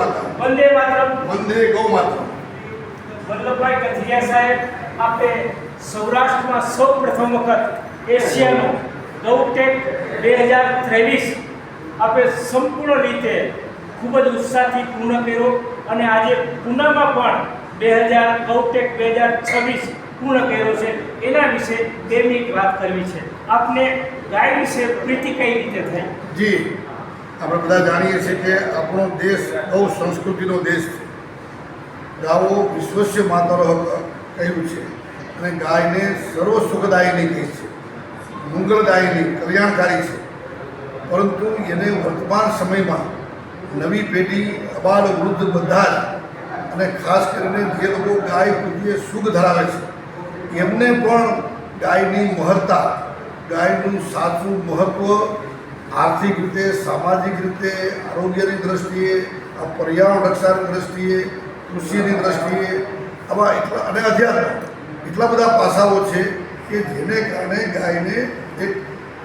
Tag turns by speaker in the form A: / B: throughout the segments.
A: માતા,
B: વંદે માતરમ.
A: વંદે ગૌ માતા.
B: વલ્લભભાઈ કથિરિયા સાહેબ, આપણે સૌરાષ્ટ્રમાં સૌ પ્રથમ વખત એશિયાનો ગૌટેક 2023 આપણે સંપૂર્ણ રીતે ખૂબ જ ઉત્સાહથી પૂર્ણ કર્યો અને આજે પૂનામાં પણ ગૌટેક 2026 પૂર્ણ કર્યો છે. એના વિશે 2 મિનિટ વાત કરવી છે. આપને ગાય વિશે પ્રીતિ કઈ રીતે થઈ?
A: જી, આપણે બધા જાણીએ છીએ કે આપણો દેશ ગૌ સંસ્કૃતિનો દેશ છે. ગાવો વિશ્વસ્ય માતાનો હક કહ્યું છે અને ગાયને સર્વ સુખદાયીની કહી છે, મંગલદાયીની, કલ્યાણકારી છે. પરંતુ એને વર્તમાન સમયમાં નવી પેઢી, અબાલ વૃદ્ધ બધા જ, અને ખાસ કરીને જે લોકો ગાય પ્રત્યે સુખ ધરાવે છે એમને પણ ગાયની મહત્તા, ગાયનું સાચું મહત્ત્વ આર્થિક રીતે, સામાજિક રીતે, આરોગ્યની દ્રષ્ટિએ, આ પર્યાવરણ રક્ષાની દ્રષ્ટિએ, કૃષિની દ્રષ્ટિએ, આવા અને અધ્યાત્મ એટલા બધા પાસાઓ છે કે જેને કારણે ગાયને એક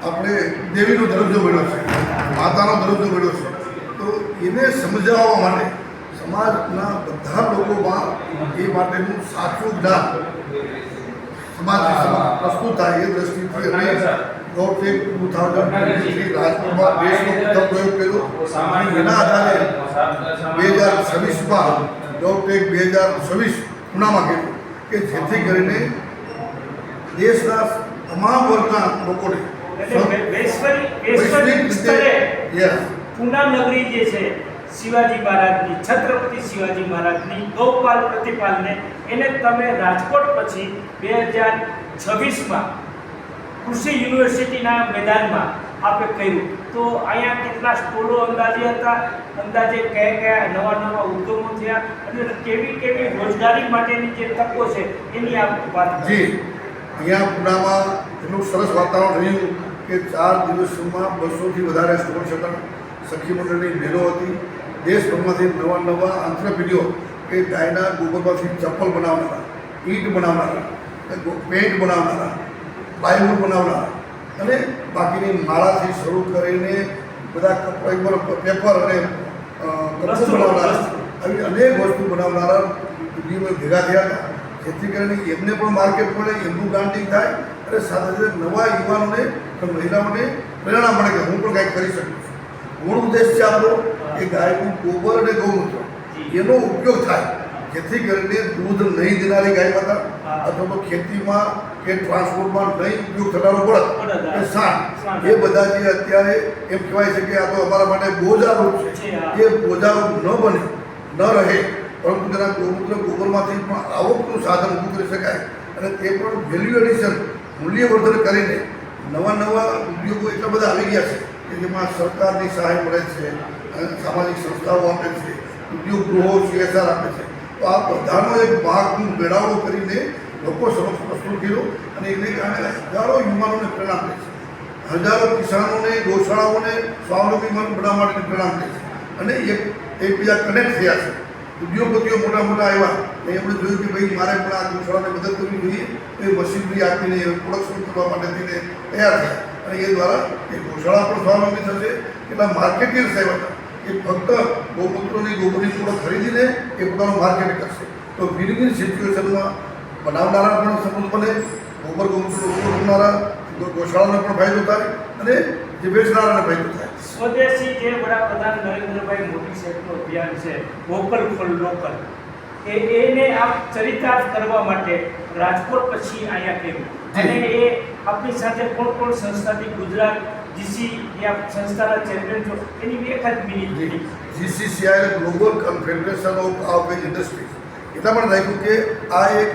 A: આપણે દેવીનો દરજ્જો મળ્યો છે, માતાનો દરજ્જો મળ્યો છે. તો એને સમજાવવા માટે સમાજના બધા લોકોમાં એ માટેનું સાચું જ્ઞાન સમાજ પ્રસ્તુત થાય એ દ્રષ્ટિથી અમે ગૌટેક 2023 રાજકોટમાં દેશનો પ્રથમ પ્રયોગ કર્યો અને એના આધારે 2026માં ગૌટેક 2026 પૂનામાં કર્યું કે જેથી કરીને દેશના તમામ વર્ગના લોકોને
B: વૈશ્વિક સ્તરે પૂના નગરી જે છે શિવાજી મહારાજની, છત્રપતિ શિવાજી મહારાજની ગૌપાલ પ્રતિપાલને એને તમે રાજકોટ પછી 2026માં કૃષિ યુનિવર્સિટીના મેદાનમાં આપણે કર્યું. તો અહીંયા કેટલા સ્ટોલો અંદાજે હતા, અંદાજે કયા કયા નવા ઉદ્યમો થયા અને કેવી રોજગારી માટેની જે તકો છે એની આપ વાત.
A: જી, અહીંયા પૂનામાં એટલું સરસ વાતાવરણ રહ્યું કે 4 દિવસમાં 200થી વધારે સ્ટોલ હતા, સખી મંડળની બહેનો હતી, દેશભરમાંથી નવા આંતરપીઢીઓ કે ગાયના ગોબરમાંથી ચપ્પલ બનાવનારા, ઈંટ બનાવનારા, પેન્ટ બનાવનારા, પ્લાયવુડ બનાવનારા અને બાકીની માળાથી શરૂ કરીને બધા પેપર અને કપડું બનાવનારા, આવી અનેક વસ્તુ બનાવનારા પીઢીઓ ભેગા થયા હતા. જેથી કરીને એમને પણ માર્કેટ મળે, એમનું બ્રાન્ડિંગ થાય અને સાથે સાથે નવા યુવાનોને, મહિલાઓને પ્રેરણા મળે કે હું પણ કંઈક કરી શકું છું. મૂળ ઉદ્દેશ છે આપણો કે ગાયનું ગોબર અને ગૌમૂત્ર એનો ઉપયોગ થાય, જેથી કરીને દૂધ નહીં દેનારી ગાય માતા અથવા તો ખેતીમાં કે ટ્રાન્સપોર્ટમાં નહીં ઉપયોગ થનારો બળદ કે સાણ, એ બધા જે અત્યારે એમ કહેવાય છે કે આ તો અમારા માટે બોજારૂપ છે, એ બોજારૂપ ન બને, ન રહે, પરંતુ તેના ગૌમૂત્ર ગોબરમાંથી પણ આવકનું સાધન ઊભું કરી શકાય અને તે પણ વેલ્યુ એડિશન, મૂલ્યવર્ધન કરીને નવા ઉદ્યોગો એટલા બધા આવી ગયા છે કે જેમાં સરકારની સહાય મળે છે, સામાજિક સંસ્થાઓ આપે છે, ઉદ્યોગ ગૃહો CSR આપે છે. તો આ બધાનો એક ભાગનું મેળાવડો કરીને લોકો સમક્ષ પ્રસ્તુત કર્યો અને એને કારણે હજારો યુવાનોને પ્રેરણા મળે છે, હજારો કિસાનોને, ગૌશાળાઓને સ્વાવલંબી બનાવવા માટેની પ્રેરણા મળે છે અને એકબીજા કનેક્ટ થયા છે. ઉદ્યોગપતિઓ મોટા આવ્યા અને એમણે જોયું કે ભાઈ મારે પણ આ ગૌશાળાને મદદ કરવી જોઈએ, તો એ મશીનરી આપીને પ્રોડક્શન કરવા માટે થઈને તૈયાર થયા અને એ દ્વારા એ ગૌશાળા પણ સ્વાવલંબી થશે. કેટલા માર્કેટિંગ સેવા હતા એ ફક્ત ગૌમૂત્રોની ગોબરની પ્રોડક્ટ ખરીદીને એ પોતાનું માર્કેટ કરશે. તો વિન-વિન સિચ્યુએશનમાં બનાવનારા પણ સમૃદ્ધ બને, ગૌમૂત્રનો ઉપયોગ કરનારા ગૌશાળાને પણ ફાયદો થાય અને જે વેચનારાને ફાયદો થાય.
B: સ્વદેશી જે વડાપ્રધાન નરેન્દ્રભાઈ મોદી સાહેબનું અભિયાન છે વોકલ ફોર લોકલ, એને આપ ચરિતાર્થ કરવા માટે રાજકોટ પછી અહીંયા કર્યું અને એ આપણી સાથે કોણ સંસ્થાથી, ગુજરાત GC સંસ્થાના ચેરમેન છો, એની એક જ મિનિટ.
A: GCCI ગ્લોબલ કન્ફેડરેશન ઓફ કાઉપેજ ઇન્ડસ્ટ્રીઝ એટલા પણ રાખ્યું કે આ એક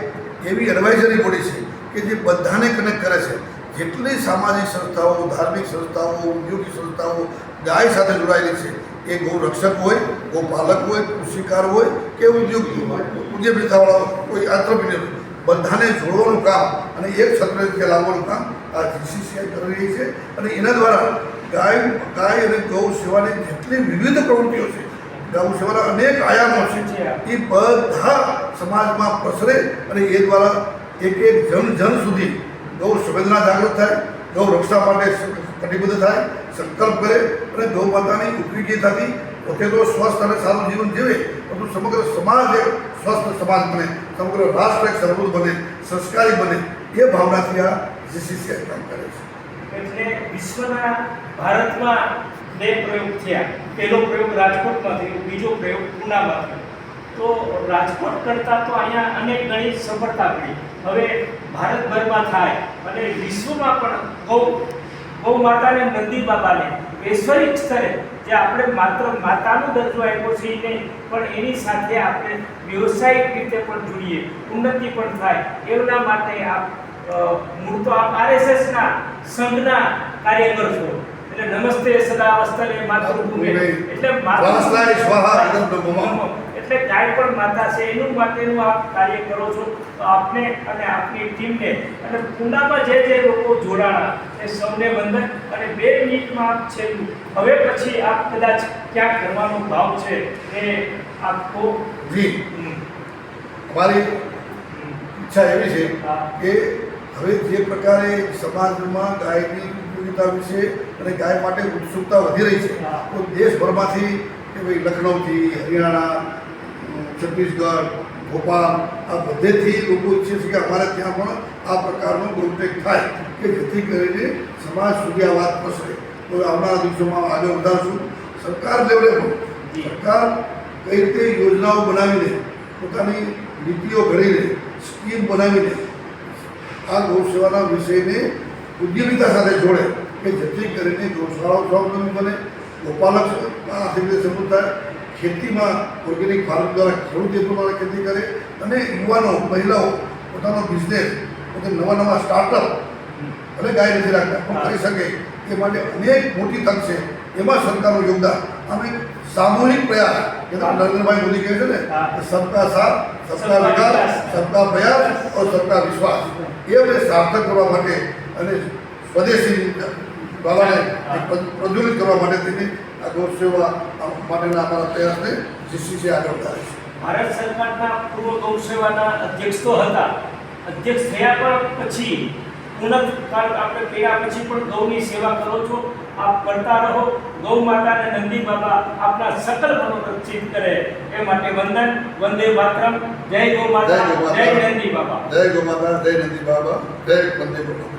A: એવી એડવાઇઝરી બોડી છે કે જે બધાને કનેક્ટ કરે છે. જેટલી સામાજિક સંસ્થાઓ, ધાર્મિક સંસ્થાઓ, ઉદ્યોગિક સંસ્થાઓ ગાય સાથે જોડાયેલી છે, એ ગૌ રક્ષક હોય, ગૌપાલક હોય, કૃષિકાર હોય કે ઉદ્યોગિકતાવાળા કોઈ આંતરપ્રિન્યોર, બધાને જોડવાનું કામ અને એક છત્ર રીતે લાવવાનું કામ આ GCCI કરી રહી છે. અને એના દ્વારા ગાય અને ગૌ સેવાની જેટલી વિવિધ પ્રવૃત્તિઓ છે, ગૌ સેવાના અનેક આયામો છે, એ બધા સમાજમાં પ્રસરે અને એ દ્વારા એક જન સુધી ગૌ સંવેદના જાગૃત થાય, ગૌ રક્ષા માટે કટિબદ્ધ થાય, સંકલ્પ કરે અને ગૌ માતાની ઉપયોગિતાથી પોતે તો સ્વસ્થ અને સારું જીવન જીવે, પરંતુ સમગ્ર સમાજ એક સ્વસ્થ સમાજ બને, સમગ્ર રાષ્ટ્ર એક સમૃદ્ધ બને, સંસ્કારી બને, એ ભાવનાથી આ જીસીસી કામ કરે છે.
B: એટલે વિશ્વના ભારતમાં 2 પ્રયોગ થયા. પહેલો પ્રયોગ રાજકોટમાં થયો, બીજો પ્રયોગ પૂનામાં થયો. તો રાજકોટ કરતાં તો અહીંયા અનેક ગણી સફળતા મળી. હવે ભારતભરમાં થાય અને વિશ્વમાં પણ ગૌ માતાને, નંદી બાબાને વૈશ્વિક સ્તરે જે આપણે માત્ર માતાનો દરજ્જો આપ્યો છે એ નહીં, પણ એની સાથે આપણે વ્યવસાયિક રીતે પણ જોડીએ, ઉન્નતિ પણ થાય. એના માટે આપ મૂળ તો આપ આરએસએસના સંઘના કાર્યકર છો. એટલે નમસ્તે સદા વસ્તલે માતૃભૂમિ, એટલે
A: વાસલાય સ્વાહા ઇદં બ્રહ્મઃ.
B: એટલે ગાય પણ માતા છે એનું માટેનું આપ કાર્ય કરો છો. તો આપને અને આપની ટીમને અને પૂનામાં જે લોકો જોડાણા એ સૌને વંદન. અને 2 મિનિટમાં આપ છેલ્લું, હવે પછી આપ કદાચ ક્યાંક કરવાનો ભાવ છે એ આપ કહો.
A: જી, અમારી ઈચ્છા એવી છે કે હવે જે પ્રકારે સમાજમાં ગાયની ઉપયોગિતા વિશે અને ગાય માટે ઉત્સુકતા વધી રહી છે, તો દેશભરમાંથી કે ભાઈ લખનૌથી, હરિયાણા, છત્તીસગઢ, ભોપાલ, આ બધેથી લોકો ઈચ્છે છે કે અમારે ત્યાં પણ આ પ્રકારનો ગૌટેક થાય, કે જેથી કરીને સમાજ સુધી આ વાત પ્રસરે. તો આવનારા દિવસોમાં આગળ વધારશું. સરકાર લેવલે પણ સરકાર કઈ રીતે યોજનાઓ બનાવીને, પોતાની નીતિઓ ઘડીને, સ્કીમ બનાવીને આ ગૌ સેવાના વિષયને ઉદ્યમિતા સાથે જોડે, કે જેથી કરીને ગૌશાળાઓ સ્વાવલંબી બને, ગોપાલક આર્થિક રીતે સમૃદ્ધ થાય, ખેતીમાં ઓર્ગેનિક ફાર્મ દ્વારા ખેડૂત એ પ્રમાણે ખેતી કરે, અને યુવાનો, મહિલાઓ પોતાનો બિઝનેસ, પોતે નવા સ્ટાર્ટઅપ અને ગાય નથી રાખતા પણ કરી શકે એ માટે અનેક મોટી તક છે. એમાં સરકારનું યોગદાન. અમે સામૂહિક પ્રયાસ, કે નરેન્દ્રભાઈ મોદી કહે છે ને, સબકા સાથ, સબકા વિકાસ, સબકા પ્રયાસ और સબકા વિશ્વાસ, એ અમે સાર્થક કરવા માટે અને સ્વદેશી ભાવનાને પ્રજ્વલિત કરવા માટે તેની આ ગૌ સેવા માટેના અમારા પ્રયાસને જીસીસી આગળ વધારે છે.
B: ભારત સરકારના પૂર્વ ગૌ સેવાના અધ્યક્ષ તો હતા. અધ્યક્ષ થયા પણ પછી ઉન્નત કાળ આપણે કર્યા પછી પણ ગૌની સેવા કરો છો. આપ કરતા રહો. ગૌ માતા અને નંદી બાબા આપના સકલ મનોરથ સિદ્ધ કરે એ માટે વંદન. વંદે માતરમ. જય ગૌ માતા, જય નંદી બાબા.
A: જય ગૌ માતા, જય નંદી બાબા, જય વંદે માતરમ.